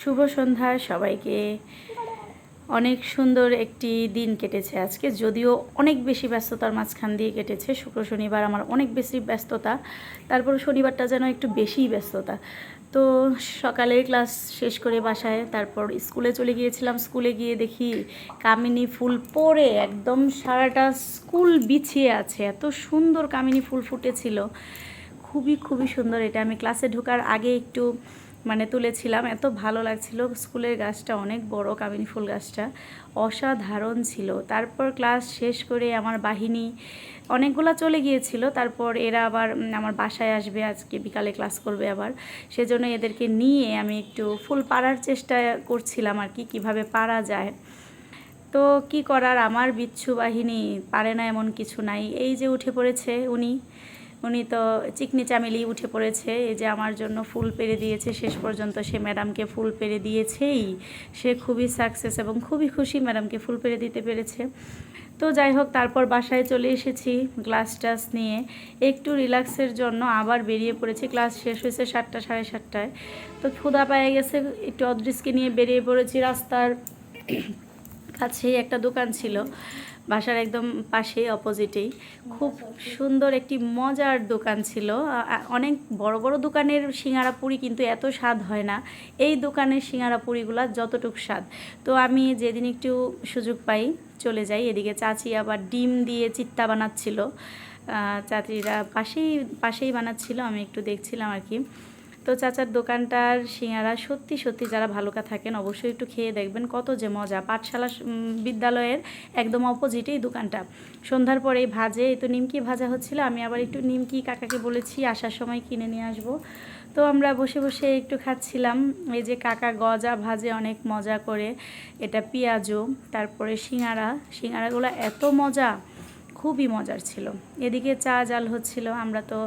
শুভ সন্ধ্যা সবাইকে। অনেক সুন্দর একটি দিন কেটেছে আজকে, যদিও অনেক বেশি ব্যস্ততার মাঝখান দিয়ে কেটেছে। শুক্র শনিবার আমার অনেক বেশি ব্যস্ততা, তারপর শনিবারটা যেন একটু বেশিই ব্যস্ততা। তো সকালে ক্লাস শেষ করে বাসায় তারপর স্কুলে চলে গিয়েছিলাম। স্কুলে গিয়ে দেখি কামিনী ফুল পরে একদম সারাটা স্কুল বিছিয়ে আছে। এত সুন্দর কামিনী ফুল ফুটেছিল, খুবই খুবই সুন্দর। এটা আমি ক্লাসে ঢোকার আগে একটু তুলেছিলাম, এত ভালো লাগছিল। স্কুলের গাছটা অনেক বড়, কামিনী ফুল গাছটা অসাধারণ ছিল। তারপর ক্লাস শেষ করে আমার বাহিনী অনেকগুলা চলে গিয়েছিল। তারপর এরা আবার আমার বাসায় আসবে, আজকে বিকালে ক্লাস করবে আবার। সেজন্য এদেরকে নিয়ে আমি একটু ফুল পাড়ার চেষ্টা করছিলাম আর কি, কীভাবে পারা যায়। তো কি করার, আমার বিচ্ছু বাহিনী পারে না এমন কিছু নাই। এই যে উঠে পড়েছে উনি তো চিকনি চামেলি উঠে পড়েছে। এই যে আমার জন্য ফুল পেরে দিয়েছে, শেষ পর্যন্ত সে ম্যাডামকে ফুল পেরে দিয়েছেই। সে খুবই সাকসেস এবং খুবই খুশি ম্যাডামকে ফুল পেরে দিতে পেরেছে। তো যাই হোক, তারপর বাসায় চলে এসেছি গ্লাস টাস নিয়ে, একটু রিল্যাক্সের জন্য আবার বেরিয়ে পড়েছি। ক্লাস শেষ হয়েছে 7টা সাড়ে 7টায়। তো ক্ষুধা পেয়ে গেছে, একটু অদৃশকে নিয়ে বেরিয়ে পড়েছি। রাস্তার কাছেই একটা দোকান ছিল, বাসার একদম পাশেই অপোজিটেই। খুব সুন্দর একটি মজার দোকান ছিল। অনেক বড় বড় দোকানের সিঙ্গারা পুরি কিন্তু এত স্বাদ হয় না, এই দোকানের সিঙ্গারা পুরিগুলো যতটুক স্বাদ। তো আমি যেদিন একটু সুযোগ পাই চলে যাই এদিকে। চাচি আবার ডিম দিয়ে চিত্তা বানাচ্ছিল, চাচিরা পাশেই পাশেই বানাচ্ছিল, আমি একটু দেখছিলাম আর কি। তো চাচার দোকানটার সিঙ্গারা সত্যি সত্যি, যারা ভালুকা থাকেন অবশ্যই একটু খেয়ে দেখবেন, কত যে মজা। পাঠশালা বিদ্যালয়ের একদম অপোজিটেই দোকানটা। সন্ধ্যার পরেই ভাজে, এই তো নিমকি ভাজা হচ্ছিল। আমি আবার একটু নিমকি কাকাকে বলেছি আসার সময় কিনে নিয়ে আসবো। তো আমরা বসে বসে একটু খাচ্ছিলাম। এই যে কাকা গজা ভাজে অনেক মজা করে, এটা পেঁয়াজু, তারপরে সিঙ্গারাগুলো এত মজা, খুবই মজার ছিল। এদিকে চা জাল হচ্ছিল, আমরা তো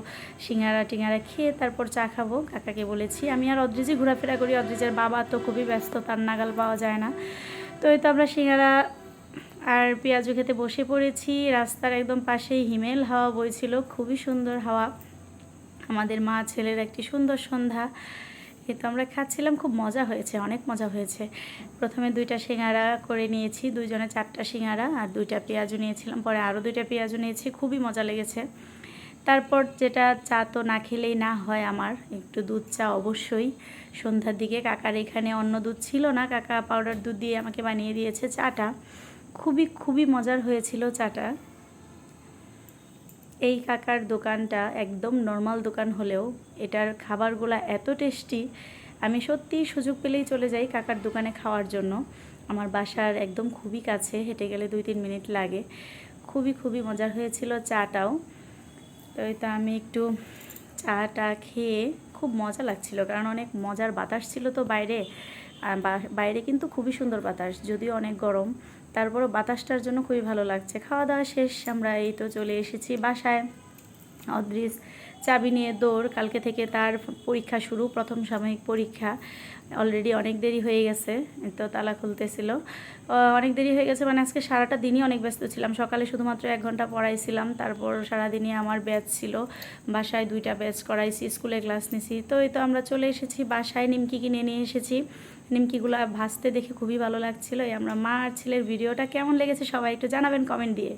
সিঙ্গারা টিঙ্গারা খেয়ে তারপর চা খাবো। কাকাকে বলেছি, আমি আর অদ্রিজই ঘোরাফেরা করি, অদ্রিজের বাবা তো খুবই ব্যস্ত, তার নাগাল পাওয়া যায় না। তো এই তো আমরা সিঙ্গারা আর পেঁয়াজু খেতে বসে পড়েছি। রাস্তার একদম পাশেই হিমেল হাওয়া বইছিল, খুবই সুন্দর হাওয়া। আমাদের মা ছেলের একটি সুন্দর সন্ধ্যা। এই তো আমরা খাচ্ছিলাম, খুব মজা হয়েছে, অনেক মজা হয়েছে। প্রথমে 2টা সিঙ্গারা করে নিয়েছি, দুইজনে 4টা সিঙ্গারা, আর 2টা পেঁয়াজু নিয়েছিলাম, পরে আরও 2টা পেঁয়াজু নিয়েছি, খুবই মজা লেগেছে। তারপর যেটা, চা তো না খেলেই না হয় আমার, একটু দুধ চা অবশ্যই সন্ধ্যার দিকে। কাকার এখানে অন্য দুধ ছিল না, কাকা পাউডার দুধ দিয়ে আমাকে বানিয়ে দিয়েছে চাটা। খুবই খুবই মজার হয়েছিল চাটা। এই কাকার দোকানটা একদম নর্মাল দোকান হলেও এটার খাবারগুলো এত টেস্টি, আমি সত্যিই সুযোগ পেলেই চলে যাই কাকার দোকানে খাওয়ার জন্য। আমার বাসার একদম খুবই কাছে, হেঁটে গেলে 2-3 মিনিট লাগে। খুবই খুবই মজার হয়েছিল চাটাও। তো এটা আমি একটু চাটা খেয়ে খুব মজা লাগছিল, কারণ অনেক মজার বাতাস ছিল তো বাইরে। আর বাইরে কিন্তু খুবই সুন্দর বাতাস, যদিও অনেক গরম, তারপরও বাতাসটার জন্য খুবই ভালো লাগছে। খাওয়া দাওয়া শেষ, আমরা এই তো চলে এসেছি বাসায়। অদৃশ চাবি নিয়ে দৌড়, কালকে থেকে তার পরীক্ষা শুরু, প্রথম সাময়িক পরীক্ষা। অলরেডি অনেক দেরি হয়ে গেছে, তো তালা খুলতেছিল। অনেক দেরি হয়ে গেছে মানে আজকে সারাটা দিনই অনেক ব্যস্ত ছিলাম। সকালে শুধুমাত্র 1 ঘন্টা পড়াইছিলাম, তারপর সারাদিনই আমার ব্যাচ ছিল, বাসায় 2টা ব্যাচ করাইছি, স্কুলে ক্লাস নিছি। তো এই তো আমরা চলে এসেছি বাসায়, নিমকি কিনে নিয়ে এসেছি। নিমকিগুলো ভাজতে দেখে খুবই ভালো লাগছিল। এই আমরা মা আর ছেলের ভিডিওটা কেমন লেগেছে সবাই একটু জানাবেন কমেন্ট দিয়ে।